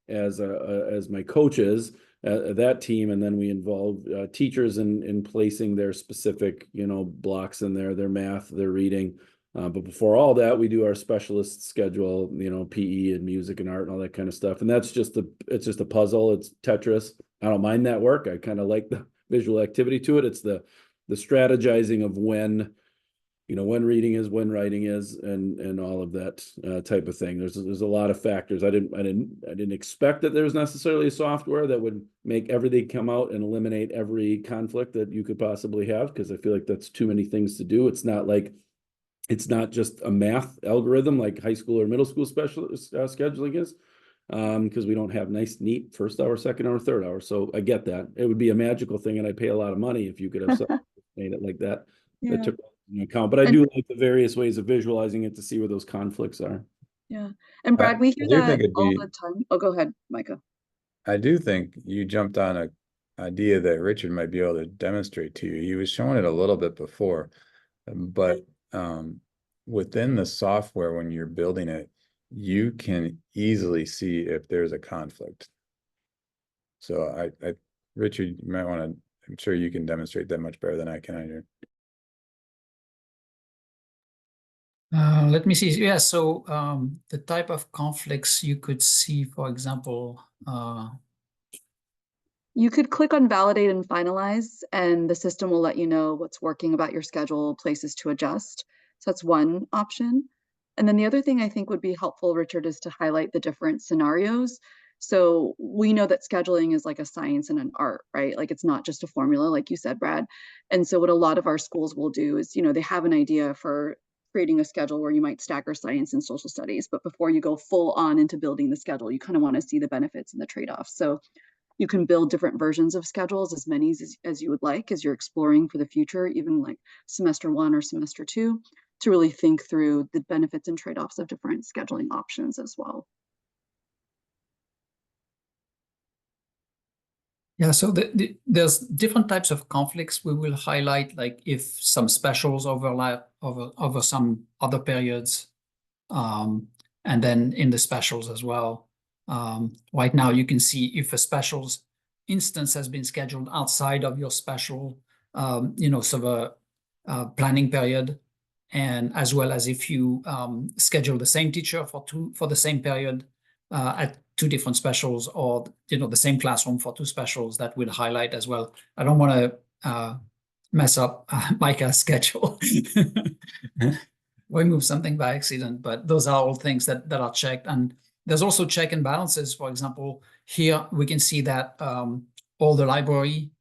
as my coaches, that team, and then we involve teachers in placing their specific, blocks in there, their math, their reading. But before all that, we do our specialist schedule, PE and music and art and all that kind of stuff. And it's just a puzzle. It's Tetris. I don't mind that work. I kind of like the visual activity to it. It's the strategizing of when reading is, when writing is, and all of that type of thing. There's a lot of factors. I didn't expect that there was necessarily a software that would make everything come out and eliminate every conflict that you could possibly have, because I feel like that's too many things to do. It's not just a math algorithm like high school or middle school specialist scheduling is, because we don't have nice, neat first hour, second hour, third hour. So I get that. It would be a magical thing, and I'd pay a lot of money if you could have something made it like that. Yeah. That took into account. But I do like the various ways of visualizing it to see where those conflicts are. Yeah. And Brad, we hear that all the time. Oh, go ahead, Micah. I do think you jumped on an idea that Richard might be able to demonstrate to you. He was showing it a little bit before, but within the software, when you're building it, you can easily see if there's a conflict. So Richard, you might want to, I'm sure you can demonstrate that much better than I can on your. Let me see. Yeah, so the type of conflicts you could see, for example, you could click on validate and finalize, and the system will let you know what's working about your schedule, places to adjust. So that's one option. And then the other thing I think would be helpful, Richard, is to highlight the different scenarios. So we know that scheduling is like a science and an art, right? Like it's not just a formula, like you said, Brad. And so what a lot of our schools will do is, they have an idea for creating a schedule where you might stagger science and social studies, but before you go full on into building the schedule, you kind of want to see the benefits and the trade-offs. So You can build different versions of schedules, as many as you would like, as you're exploring for the future, even like semester 1 or semester 2, to really think through the benefits and trade-offs of different scheduling options as well. Yeah, so there's different types of conflicts we will highlight, like if some specials overlap over some other periods, and then in the specials as well. Right now, you can see if a specials instance has been scheduled outside of your special, sort of planning period, and as well as if you schedule the same teacher for the same period at 2 different specials, or the same classroom for 2 specials, that will highlight as well. I don't want to mess up Micah's schedule. Remove something by accident, but those are all things that are checked. And there's also check and balances. For example, here we can see that all the library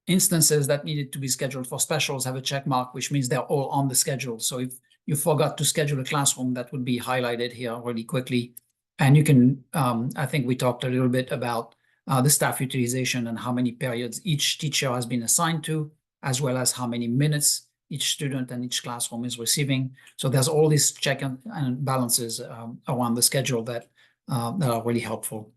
instances that needed to be scheduled for specials have a check mark, which means they're all on the schedule. So if you forgot to schedule a classroom, that would be highlighted here really quickly. And you can, I think we talked a little bit about the staff utilization and how many periods each teacher has been assigned to, as well as how many minutes each student and each classroom is receiving. So there's all these check and balances around the schedule that are really helpful.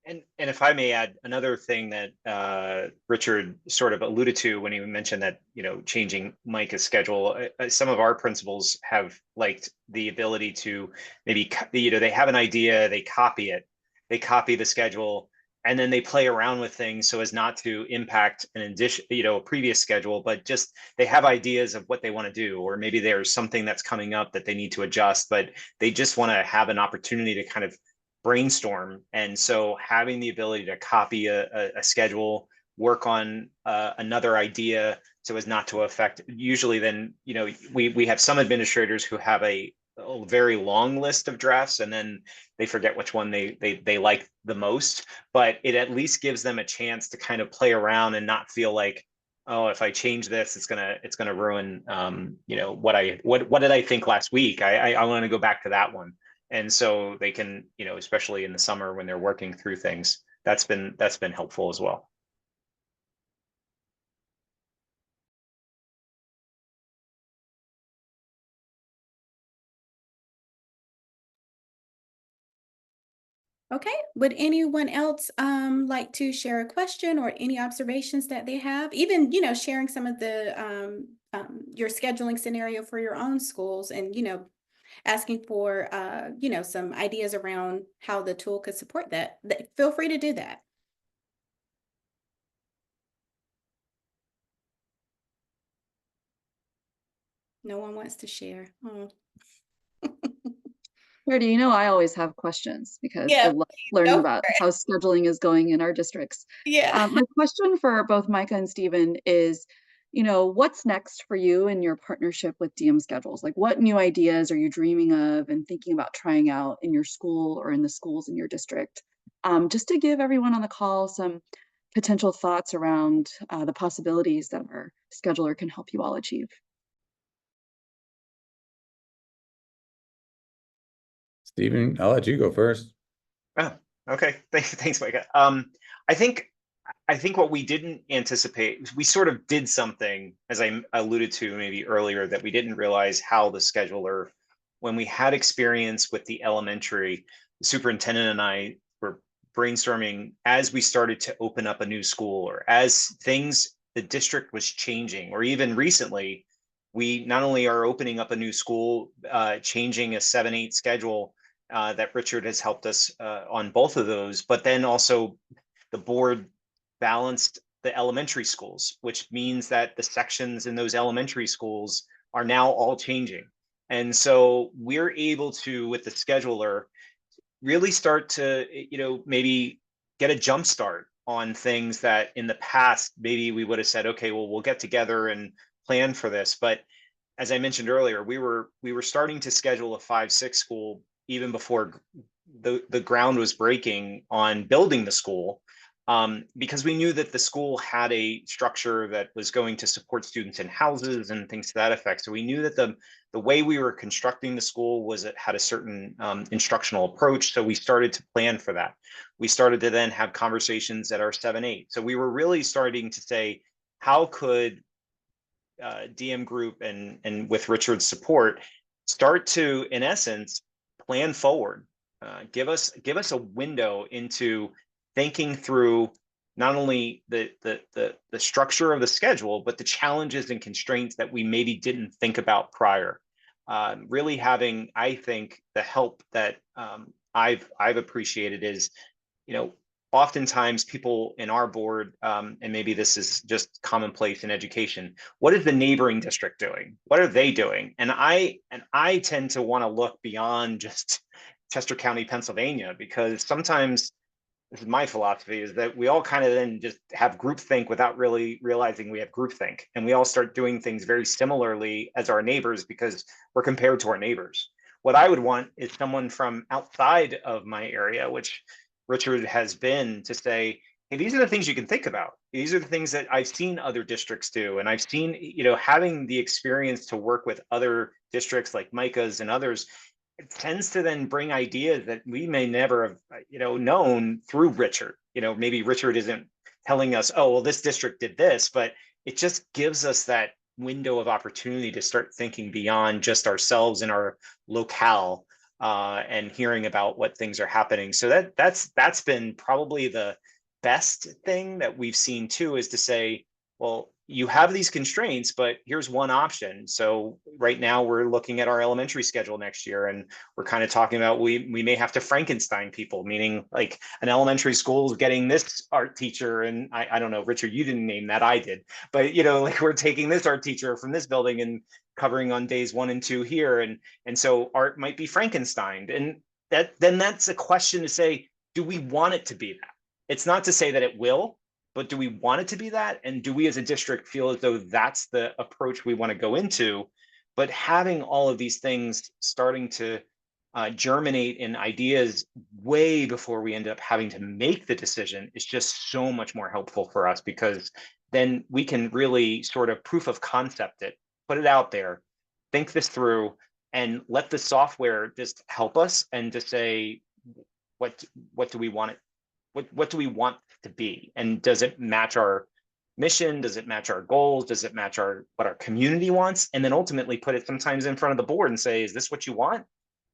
And if I may add another thing that Richard sort of alluded to when he mentioned that, changing Micah's schedule, some of our principals have liked the ability to maybe, they have an idea, they copy it, they copy the schedule, and then they play around with things so as not to impact an addition, a previous schedule, but just they have ideas of what they want to do, or maybe there's something that's coming up that they need to adjust, but they just want to have an opportunity to kind of brainstorm. And so having the ability to copy a schedule, work on another idea so as not to affect, usually then, we have some administrators who have a very long list of drafts, and then they forget which one they like the most, but it at least gives them a chance to kind of play around and not feel like, oh, if I change this, it's gonna ruin what did I think last week? I want to go back to that one. And so they can, especially in the summer when they're working through things, that's been helpful as well. Okay, would anyone else like to share a question or any observations that they have? Even, sharing some of the your scheduling scenario for your own schools, and, asking for, some ideas around how the tool could support that. Feel free to do that. No one wants to share. Oh. Verdi, I always have questions because Yeah, I love learning go about for it. how scheduling is going in our districts. Yeah. My question for both Micah and Stephen is, what's next for you in your partnership with DMSchedules? Like, what new ideas are you dreaming of and thinking about trying out in your school or in the schools in your district? Just to give everyone on the call some potential thoughts around the possibilities that our scheduler can help you all achieve. Stephen, I'll let you go first. Oh, okay. Thanks, Micah. I think what we didn't anticipate, we sort of did something, as I alluded to maybe earlier, that we didn't realize how the scheduler, when we had experience with the elementary, the superintendent and I were brainstorming as we started to open up a new school, or as the district was changing, or even recently, we not only are opening up a new school, changing a 7-8 schedule, that Richard has helped us on both of those, but then also the board balanced the elementary schools, which means that the sections in those elementary schools are now all changing. And so we're able to, with the scheduler, really start to, maybe get a jump start on things that in the past, maybe we would have said, okay, well, we'll get together and plan for this. But as I mentioned earlier, we were starting to schedule a 5-6 school even before the ground was breaking on building the school. because we knew that the school had a structure that was going to support students in houses and things to that effect. So we knew that the way we were constructing the school was it had a certain instructional approach. So we started to plan for that. We started to then have conversations at our 7-8. So we were really starting to say, how could DM group and with Richard's support start to, in essence, plan forward, give us a window into thinking through not only the structure of the schedule, but the challenges and constraints that we maybe didn't think about prior. Really having, I think, the help that I've appreciated is, oftentimes people in our board, and maybe this is just commonplace in education, what is the neighboring district doing? What are they doing? And I tend to want to look beyond just Chester County, Pennsylvania, because sometimes, this is my philosophy, is that we all kind of then just have groupthink without really realizing we have groupthink. And we all start doing things very similarly as our neighbors because we're compared to our neighbors. What I would want is someone from outside of my area, which Richard has been, to say, hey, these are the things you can think about. These are the things that I've seen other districts do. And I've seen, having the experience to work with other districts like Micah's and others, it tends to then bring ideas that we may never have, known through Richard. Maybe Richard isn't telling us, oh, well, this district did this, but it just gives us that window of opportunity to start thinking beyond just ourselves and our locale, and hearing about what things are happening. So that's been probably the best thing that we've seen too, is to say, well, you have these constraints, but here's one option. So right now we're looking at our elementary schedule next year, and we're kind of talking about we may have to Frankenstein people, meaning like an elementary school is getting this art teacher, and I don't know, Richard, you didn't name that, I did, but like we're taking this art teacher from this building and covering on days 1 and 2 here, and so art might be Frankenstein, and that's a question to say, do we want it to be that? It's not to say that it will, but do we want it to be that? And do we as a district feel as though that's the approach we want to go into? But having all of these things starting to germinate in ideas way before we end up having to make the decision is just so much more helpful for us, because then we can really sort of proof of concept it, put it out there, think this through, and let the software just help us and to say, what do we want it? What do we want to be? And does it match our mission? Does it match our goals? Does it match what our community wants? And then ultimately put it sometimes in front of the board and say, is this what you want?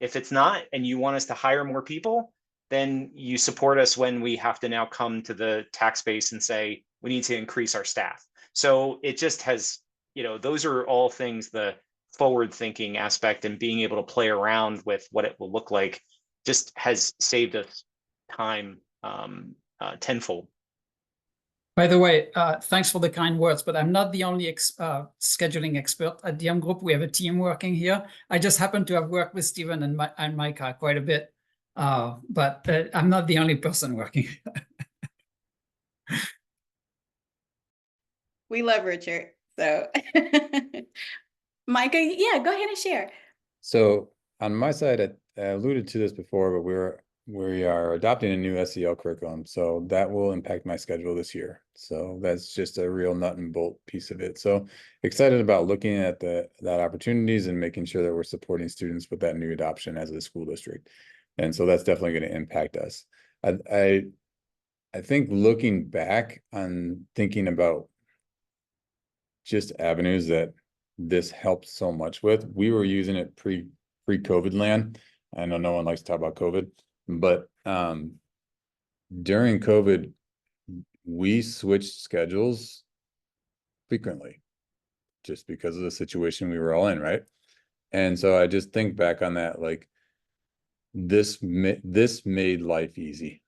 If it's not, and you want us to hire more people, then you support us when we have to now come to the tax base and say, we need to increase our staff. So it just has, those are all things, the forward thinking aspect and being able to play around with what it will look like just has saved us time tenfold. By the way, thanks for the kind words, but I'm not the only scheduling expert at DM Group. We have a team working here. I just happen to have worked with Stephen and Micah quite a bit, but I'm not the only person working. We love Richard. So Micah, yeah, go ahead and share. So on my side, I alluded to this before, but we are adopting a new SEL curriculum, so that will impact my schedule this year. So that's just a real nut and bolt piece of it. So excited about looking at that opportunities and making sure that we're supporting students with that new adoption as a school district. And so that's definitely going to impact us. I think looking back on thinking about just avenues that this helped so much with, we were using it pre-COVID land. I know no one likes to talk about COVID, but during COVID, we switched schedules frequently just because of the situation we were all in, right? And so I just think back on that, like this made life easy,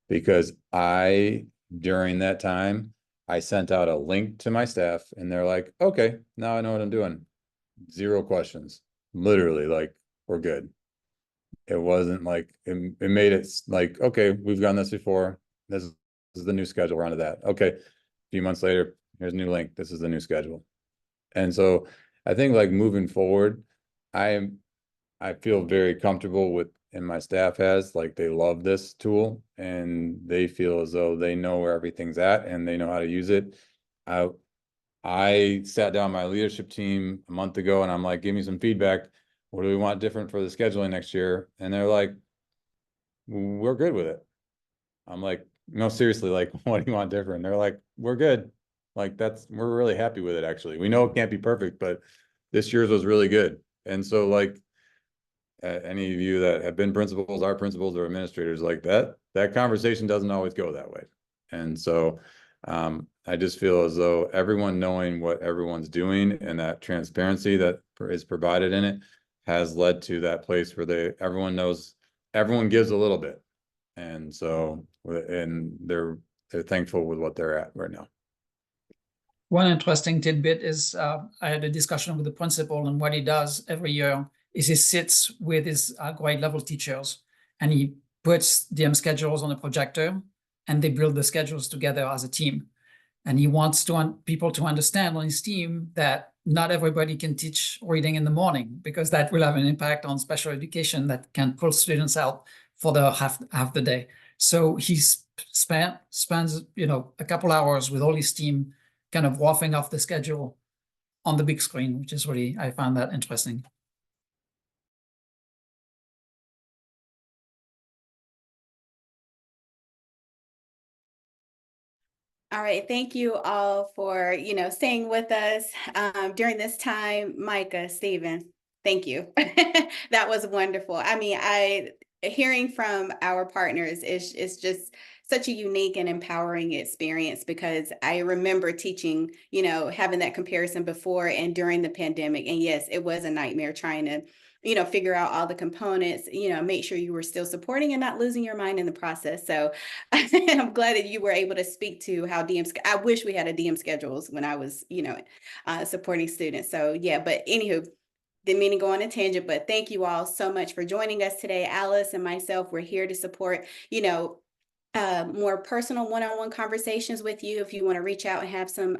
because during that time, I sent out a link to my staff and they're like, okay, now I know what I'm doing. 0 questions, literally, like, we're good. It wasn't like, it made it like, okay, we've done this before. This is the new schedule. We're onto that. Okay. A few months later, here's a new link. This is the new schedule. And so I think like moving forward, I feel very comfortable with and my staff has, like, they love this tool and they feel as though they know where everything's at and they know how to use it. I sat down my leadership team a month ago and I'm like, give me some feedback. What do we want different for the scheduling next year? And they're like, we're good with it. I'm like, no, seriously, like, what do you want different? They're like, we're good. Like, we're really happy with it, actually. We know it can't be perfect, but this year's was really good. And so, like, any of you that have been principals, our principals or administrators, like that conversation doesn't always go that way. And so I just feel as though everyone knowing what everyone's doing and that transparency that is provided in it has led to that place where everyone knows, everyone gives a little bit. And so, and they're thankful with what they're at right now. One interesting tidbit is I had a discussion with the principal, and what he does every year is he sits with his grade level teachers and he puts DM schedules on a projector and they build the schedules together as a team. And he wants people to understand on his team that not everybody can teach reading in the morning, because that will have an impact on special education that can pull students out for the half the day. So he spends a couple hours with all his team kind of roughing off the schedule on the big screen, which is really, I found that interesting. All right, thank you all for, staying with us during this time. Micah, Stephen, thank you. That was wonderful. I mean, hearing from our partners is just such a unique and empowering experience, because I remember teaching, having that comparison before and during the pandemic. And yes, it was a nightmare trying to figure out all the components, make sure you were still supporting and not losing your mind in the process. So I'm glad that you were able to speak to how I wish we had a DM schedules when I was, supporting students. So yeah, but anywho, didn't mean to go on a tangent, but thank you all so much for joining us today. Alice and myself, we're here to support, more personal one-on-one conversations with you. If you want to reach out and have some,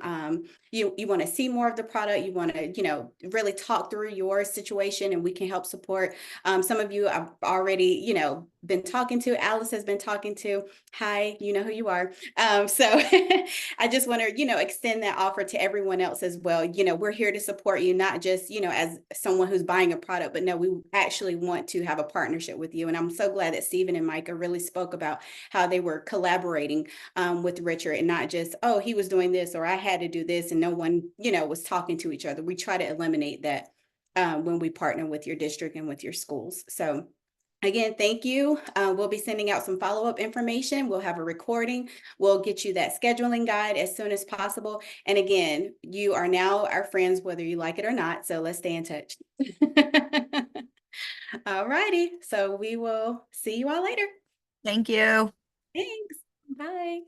you want to see more of the product, you want to, really talk through your situation and we can help support. Some of you I've already, been talking to. Alice has been talking to. Hi, you know who you are. So I just want to, extend that offer to everyone else as well. We're here to support you, not just, as someone who's buying a product, but no, we actually want to have a partnership with you. And I'm so glad that Stephen and Micah really spoke about how they were collaborating with Richard, and not just, oh, he was doing this or I had to do this and no one, was talking to each other. We try to eliminate that when we partner with your district and with your schools. So again, thank you. We'll be sending out some follow-up information. We'll have a recording. We'll get you that scheduling guide as soon as possible. And again, you are now our friends, whether you like it or not. So let's stay in touch. All righty. So we will see you all later. Thank you. Thanks. Bye.